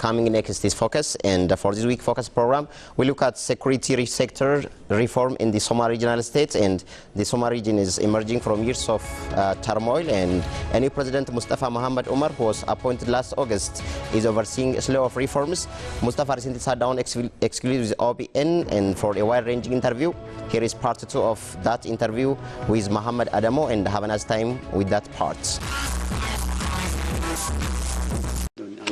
coming next is Focus, and for this week Focus program, we look at security sector reform in the Somali regional states, and the Somali region is emerging from years of turmoil, and a new president, Mustefa Mohammed Omer, who was appointed last August, is overseeing a slew of reforms. Mustefa recently sat down exclusively with OBN and for a wide-ranging interview. Here is part 2 of that interview with Mohammed Ademo, and have a nice time with that part.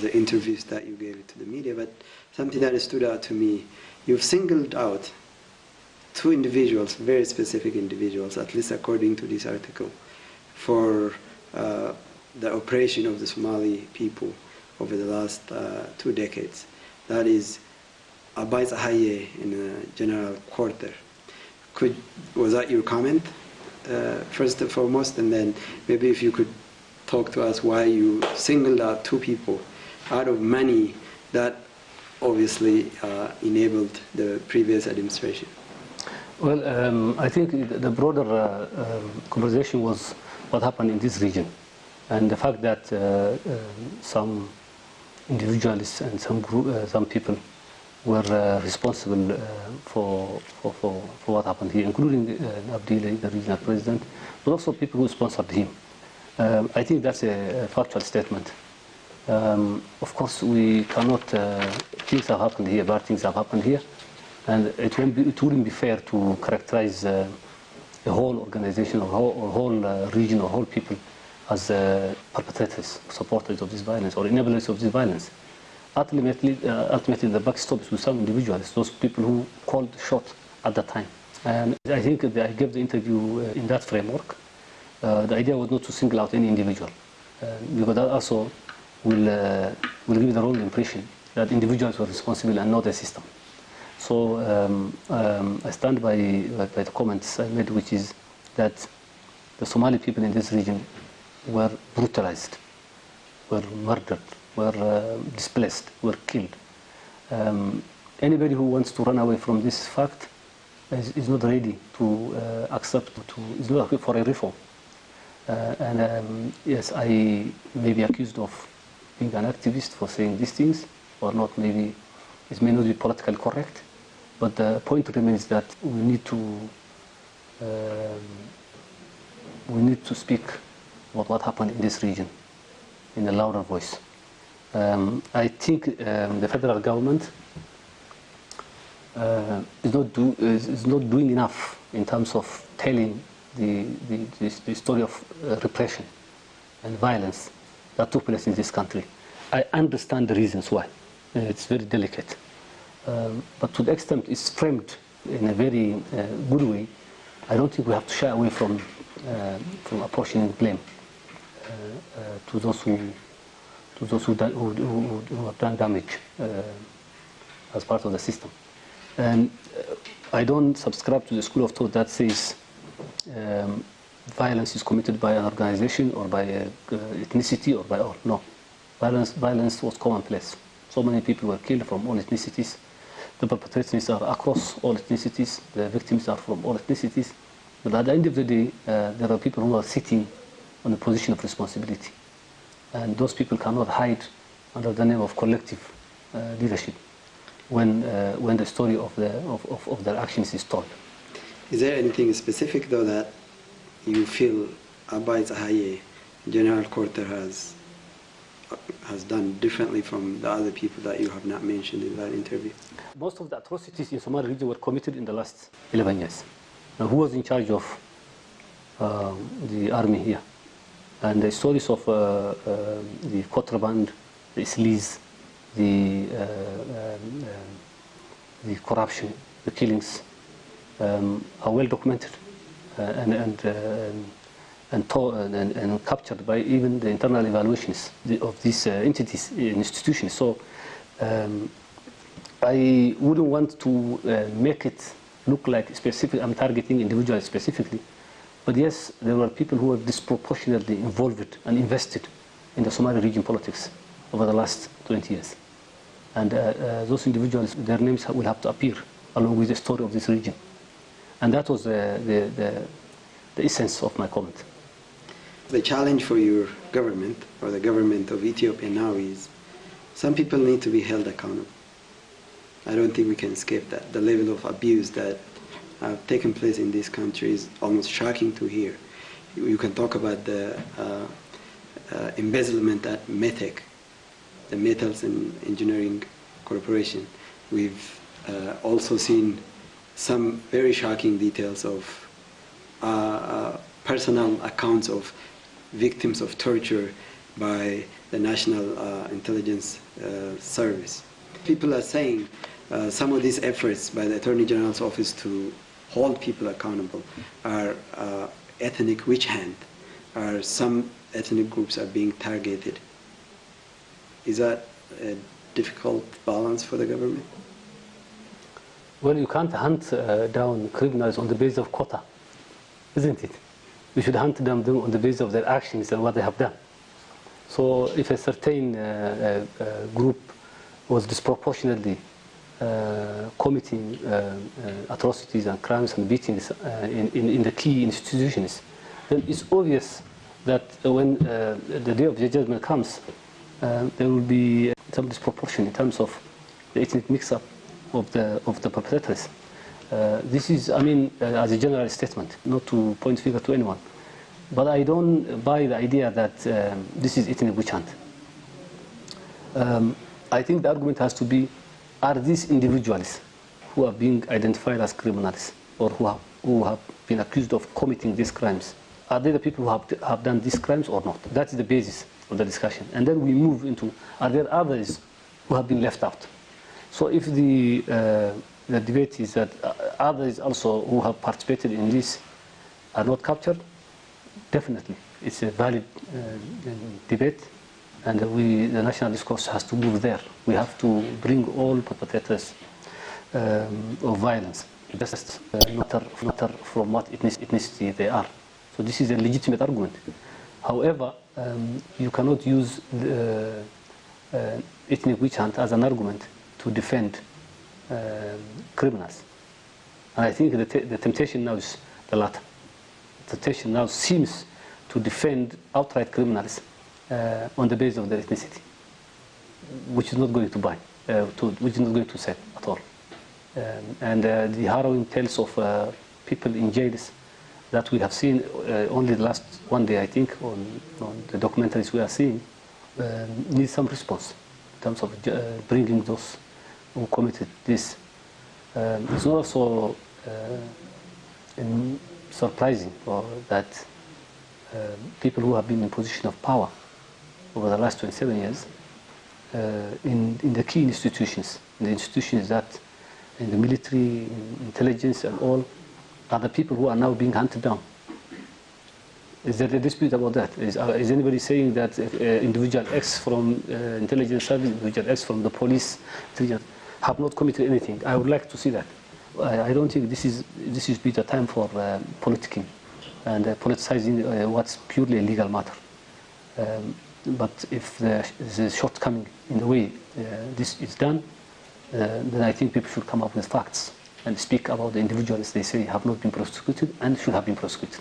The interviews that you gave to the media, but something that stood out to me, you've singled out 2 individuals, very specific individuals, at least according to this article, for the oppression of the Somali people over the last 2 decades. That is Abai Zahaye in the General Quarter. Was that your comment, first and foremost, and then maybe if you could talk to us why you singled out 2 people out of many that obviously enabled the previous administration? Well, I think the broader conversation was what happened in this region, and the fact that some individuals and some people were responsible for what happened here, including Abdillah, the regional president, but also people who sponsored him. I think that's a factual statement. Of course, we cannot. Things have happened here, bad things have happened here, and it wouldn't be fair to characterize the whole organization or whole region or whole people as perpetrators, supporters of this violence, or enablers of this violence. Ultimately, the backstop is with some individuals, those people who called the shot at that time. And I think I gave the interview in that framework. The idea was not to single out any individual, because that also will give the wrong impression that individuals were responsible and not the system. So I stand by the comments I made, which is that the Somali people in this region were brutalized, were murdered, were displaced, were killed. Anybody who wants to run away from this fact is not ready to accept, is not for a reform. Yes, I may be accused of being an activist for saying these things, or not. Maybe it may not be politically correct, but the point remains that we need to speak about what happened in this region in a louder voice. I think the federal government is not doing enough in terms of telling the story of repression and violence that took place in this country. I understand the reasons why. It's very delicate. But to the extent it's framed in a very good way, I don't think we have to shy away from apportioning blame to those who have done damage as part of the system. And I don't subscribe to the school of thought that says violence is committed by an organization or by ethnicity or by all. No. Violence was commonplace. So many people were killed from all ethnicities. The perpetrators are across all ethnicities. The victims are from all ethnicities. But at the end of the day, there are people who are sitting on a position of responsibility. And those people cannot hide under the name of collective leadership when the story of their actions is told. Is there anything specific, though, that you feel Abai Zahaye, General Quarter, has done differently from the other people that you have not mentioned in that interview? Most of the atrocities in Somali region were committed in the last 11 years. Now, who was in charge of the army here? And the stories of the contraband, the sleaze, the corruption, the killings are well documented and captured by even the internal evaluations of these entities and institutions. So I wouldn't want to make it look like specific. I'm targeting individuals specifically, but yes, there were people who were disproportionately involved and invested in the Somali region politics over the last 20 years. And those individuals, their names will have to appear along with the story of this region. And that was the essence of my comment. The challenge for your government, or the government of Ethiopia now, is some people need to be held accountable. I don't think we can escape that. The level of abuse that have taken place in this country is almost shocking to hear. You can talk about the embezzlement at METEC, the Metals and Engineering Corporation. We've also seen some very shocking details of personal accounts of victims of torture by the National Intelligence Service. People are saying some of these efforts by the Attorney General's office to hold people accountable are ethnic witch hunt, or some ethnic groups are being targeted. Is that a difficult balance for the government? Well, you can't hunt down criminals on the basis of quota, isn't it? You should hunt them on the basis of their actions and what they have done. So if a certain group was disproportionately committing atrocities and crimes and beatings in the key institutions, then it's obvious that when the day of the judgment comes, there will be some disproportion in terms of the ethnic mix-up of the perpetrators. This is, I mean, as a general statement, not to point finger to anyone. But I don't buy the idea that this is ethnic witch hunt. I think the argument has to be, are these individuals who are being identified as criminals or who have been accused of committing these crimes, are they the people who have done these crimes or not? That is the basis of the discussion. And then we move into, are there others who have been left out? So if the debate is that others also who have participated in this are not captured, definitely it's a valid debate, and the national discourse has to move there. We have to bring all perpetrators of violence, just no matter from what ethnicity they are. So this is a legitimate argument. However, you cannot use the, ethnic witch hunt as an argument to defend criminals. And I think the temptation now is the latter. The temptation now seems to defend outright criminals on the basis of their ethnicity, which is not going to buy, which is not going to sell at all. And the harrowing tales of people in jails that we have seen only the last one day, I think, on the documentaries we are seeing, need some response in terms of bringing those who committed this. It's not also surprising that people who have been in position of power over the last 27 years in the key institutions, the institutions that in the military, intelligence and all, are the people who are now being hunted down. Is there a dispute about that? Is anybody saying that individual X from intelligence service, individual X from the police have not committed anything? I would like to see that. I don't think this is be the time for politicking and politicizing what's purely a legal matter. But if there's a shortcoming in the way this is done, then I think people should come up with facts and speak about the individuals they say have not been prosecuted and should have been prosecuted.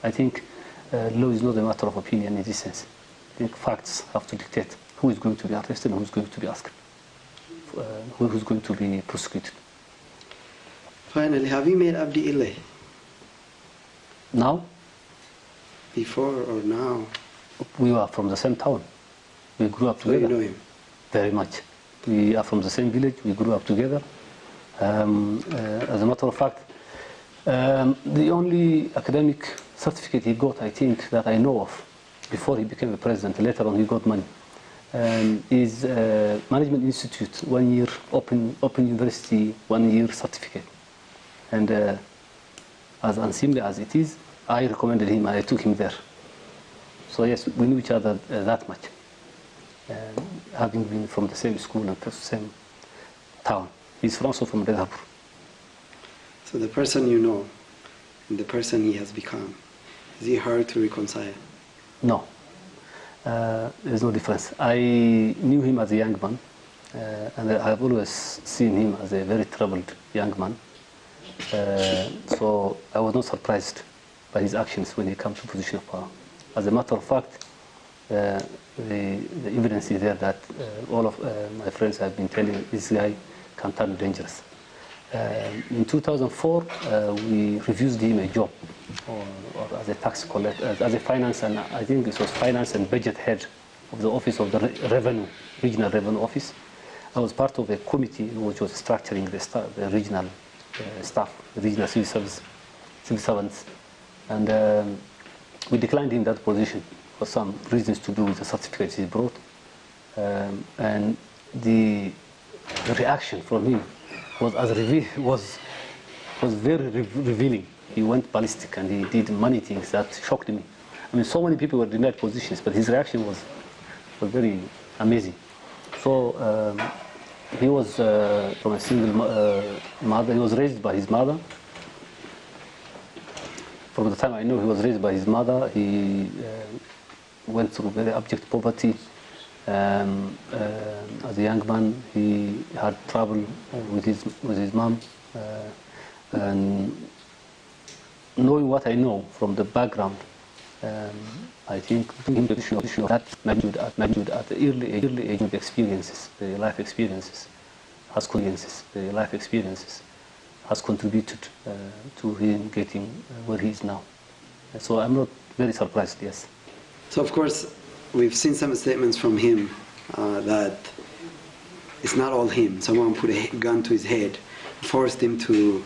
I think law is not a matter of opinion in this sense. I think facts have to dictate who is going to be arrested and who is going to be asked, who is going to be prosecuted. Finally, have you met Abdi Ile? Now? Before or now? We are from the same town. We grew up together. So you know him? Very much. We are from the same village. We grew up together. As a matter of fact, the only academic certificate he got, I think, that I know of, before he became a president, later on he got money, is Management Institute, 1 year, open university, 1 year certificate. And as unseemly as it is, I recommended him and I took him there. So yes, we knew each other that much, having been from the same school and the same town. He's also from Redhapur. So the person you know and the person he has become, is he hard to reconcile? No, there's no difference. I knew him as a young man, and I've always seen him as a very troubled young man. So I was not surprised by his actions when he comes to position of power. As a matter of fact, the evidence is there that all of my friends have been telling this guy can turn dangerous. In 2004, we refused him a job or as a tax collector, as a finance, and I think this was finance and budget head of the office of the revenue, regional revenue office. I was part of a committee which was structuring the regional staff, the regional civil servants, and we declined him that position for some reasons to do with the certificates he brought, and the reaction from him was very revealing. He went ballistic and he did many things that shocked me. I mean, so many people were denied positions, but his reaction was very amazing. So he was from a single mother. He was raised by his mother. From the time I know, he was raised by his mother. He went through very abject poverty. As a young man, he had trouble with his mom, and knowing what I know from the background, I think that magnitude at the early age of experiences, the life experiences, has contributed to him getting where he is now. So I'm not very surprised. Yes. So of course, we've seen some statements from him that it's not all him. Someone put a gun to his head, forced him to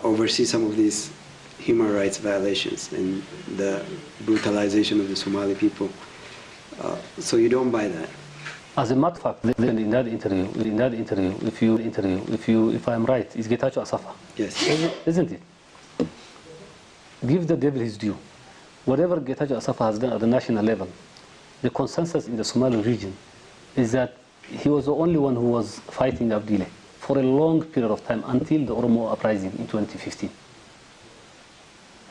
oversee some of these human rights violations and the brutalization of the Somali people. So you don't buy that? As a matter of fact, in that interview, if I'm right, is Getachew Assefa. Yes. Isn't it? Give the devil his due. Whatever Getachew Assefa has done at the national level, the consensus in the Somali region is that he was the only one who was fighting Abdile for a long period of time until the Oromo uprising in 2015.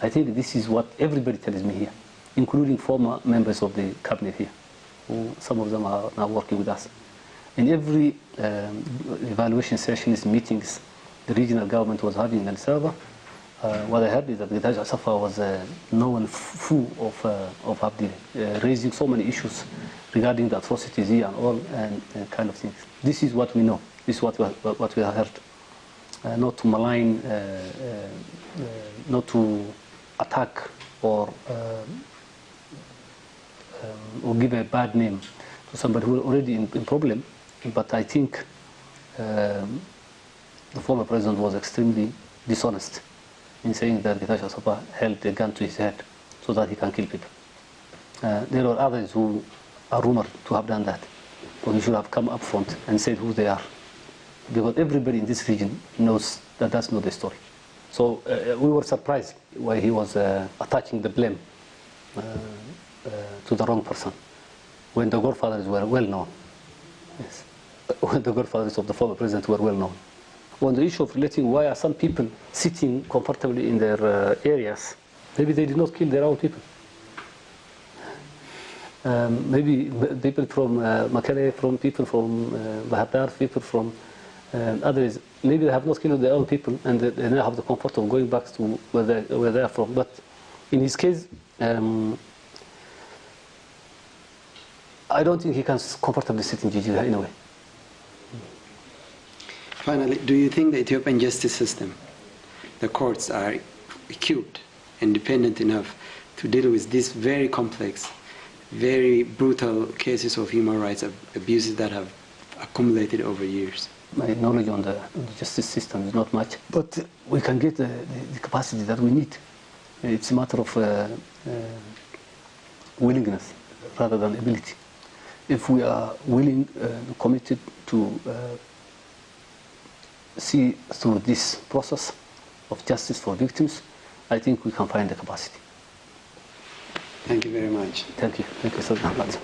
I think this is what everybody tells me here, including former members of the cabinet here, who some of them are now working with us. In every evaluation sessions, meetings the regional government was having in El Salvador, what I heard is that Getachew Assefa was a known foe of Abdile, raising so many issues regarding the atrocities here and all, and kind of things. This is what we know. This is what we have heard. Not to malign, not to attack or give a bad name to somebody who is already in problem. But I think the former president was extremely dishonest in saying that Getachew Assefa held a gun to his head so that he can kill people. There are others who are rumored to have done that, but he should have come up front and said who they are, because everybody in this region knows that that's not the story. So we were surprised why he was attaching the blame to the wrong person, when the godfathers were well known. Yes. When the godfathers of the former president were well known. On the issue of relating why are some people sitting comfortably in their areas, maybe they did not kill their own people. Maybe people from Makele, from people from Bahadar, people from others, maybe they have not killed their own people and they now have the comfort of going back to where they are from. But in his case, I don't think he can comfortably sit in Jijia anyway. Finally, do you think the Ethiopian justice system, the courts, are equipped, independent enough to deal with these very complex, very brutal cases of human rights abuses that have accumulated over years? My knowledge on the justice system is not much, but we can get the capacity that we need. It's a matter of willingness rather than ability. If we are willing and committed to see through this process of justice for victims, I think we can find the capacity. Thank you very much. Thank you. Thank you so much.